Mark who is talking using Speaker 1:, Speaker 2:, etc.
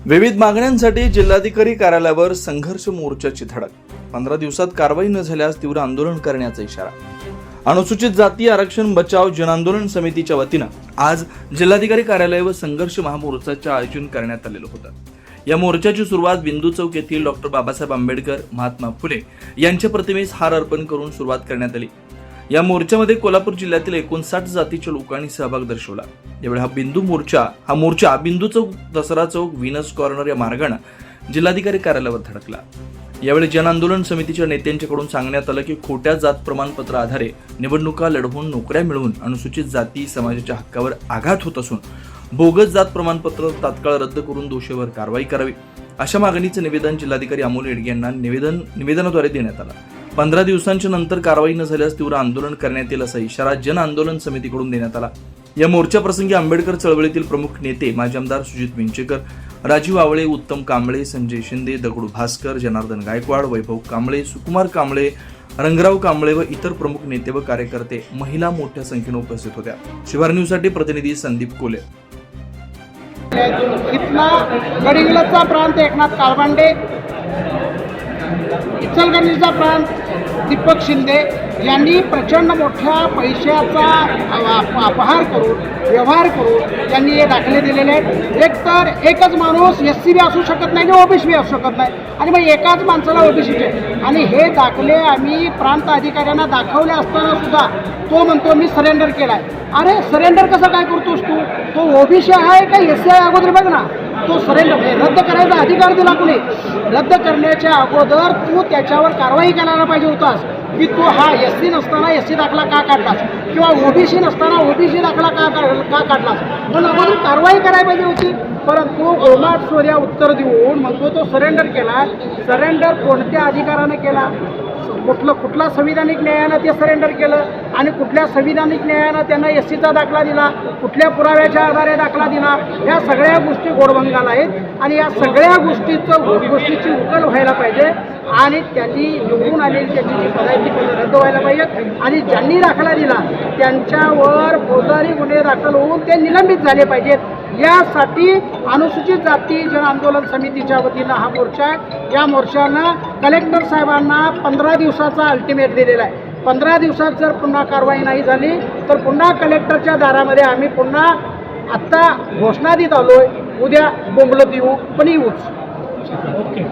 Speaker 1: विविध मागण्यांसाठी जिल्हाधिकारी कार्यालयावर संघर्ष मोर्चाची धडक. 15 दिवसात कारवाई न झाल्यास तीव्र आंदोलन करण्याचा इशारा. अनुसूचित जाती आरक्षण बचाव जनआंदोलन समितीच्या वतीनं आज जिल्हाधिकारी कार्यालय व संघर्ष महामोर्चाचे आयोजन करण्यात आलेलं होतं. या मोर्चाची सुरुवात बिंदू चौक येथील डॉक्टर बाबासाहेब आंबेडकर, महात्मा फुले यांच्या प्रतिमेस हार अर्पण करून सुरुवात करण्यात आली. या मोर्चामध्ये कोल्हापूर जिल्ह्यातील 59 जातीच्या लोकांनी सहभाग दर्शवला. यावेळी हा मोर्चा बिंदू चौक, दसरा चौक, व्हीनस कॉर्नर या मार्गाने जिल्हाधिकारी कार्यालयावर धडकला. यावेळी जन आंदोलन समितीच्या नेत्यांच्याकडून सांगण्यात आलं की खोट्या जात प्रमाणपत्र आधारे निवडणुका लढवून नोकऱ्या मिळवून अनुसूचित जाती समाजाच्या हक्कावर आघात होत असून बोगस जात प्रमाणपत्र तात्काळ रद्द करून दोषीवर कारवाई करावी, अशा मागणीचं निवेदन जिल्हाधिकारी अमोल येडगे यांना निवेदनाद्वारे देण्यात आलं. 15 दिवसांच्या नंतर कारवाई न झाल्यास तीव्र आंदोलन करण्यात येईल असा इशारा जन आंदोलन समितीकडून देण्यात आला. या मोर्चाप्रसंगी आंबेडकर चळवळीतील प्रमुख नेते माजी आमदार सुजित विंचेकर, राजीव आवळे, उत्तम कांबळे, संजय शिंदे, दगडू भास्कर, जनार्दन गायकवाड, वैभव कांबळे, सुकुमार कांबळे, रंगराव कांबळे व इतर प्रमुख नेते व कार्यकर्ते, महिला मोठ्या संख्येने उपस्थित होत्या. शिवार न्यूजसाठी प्रतिनिधी संदीप कोले.
Speaker 2: इथला गडिंग्लजचा प्रांत एकनाथ काळबांडे, इचलकरंजीचा प्रांत दीपक शिंदे यांनी प्रचंड मोठ्या पैशाचा अपहार करून, व्यवहार करून त्यांनी हे दाखले दिलेले आहेत. एकतर एकच माणूस SC बी असू शकत नाही आणि OBC बी असू शकत नाही, आणि मग एकाच माणसाला OBCचे. आणि हे दाखले आम्ही प्रांत अधिकाऱ्यांना दाखवले असताना सुद्धा तो म्हणतो मी सरेंडर केला आहे. अरे सरेंडर कसं काय करतोस तू? तो OBC आहे का SC आहे अगोदर बघ ना. तो सरेंडर रद्द करायचा अधिकार दिला कुणी? रद्द करण्याच्या अगोदर तू त्याच्यावर कारवाई करायला पाहिजे होतास की तू हा SC नसताना SC दाखला का काढलास, किंवा OBC नसताना OBC दाखला का काढलास, पण अगोदर कारवाई करायला पाहिजे होती. परंतु गोमाट सूर्या उत्तर देऊन म्हणतो तो सरेंडर केला. सरेंडर कोणत्या अधिकारानं केला? कुठला संविधानिक न्यायानं ते सरेंडर केलं, आणि कुठल्या संविधानिक न्यायानं त्यांना SCचा दाखला दिला, कुठल्या पुराव्याच्या आधारे दाखला दिला? या सगळ्या गोष्टी गोडबंगाल आहेत, आणि या सगळ्या गोष्टीची उकल व्हायला पाहिजे. आणि त्यांनी निवडून आलेली त्यांची जी पदाची रद्द व्हायला पाहिजे, आणि ज्यांनी दाखला दिला त्यांच्यावर फौजदारी गुन्हे दाखल होऊन ते निलंबित झाले पाहिजेत. यासाठी अनुसूचित जाती जन आंदोलन समितीच्या वतीनं हा मोर्चा आहे. या मोर्चानं कलेक्टर साहेबांना 15 दिवसाचा अल्टिमेट दिलेला आहे. 15 दिवसात जर पुन्हा कारवाई नाही झाली तर पुन्हा कलेक्टरच्या दारामध्ये आम्ही पुन्हा आत्ता घोषणा देत आलोय. उद्या बोंबलत येऊ, पण येऊच.
Speaker 3: ओके.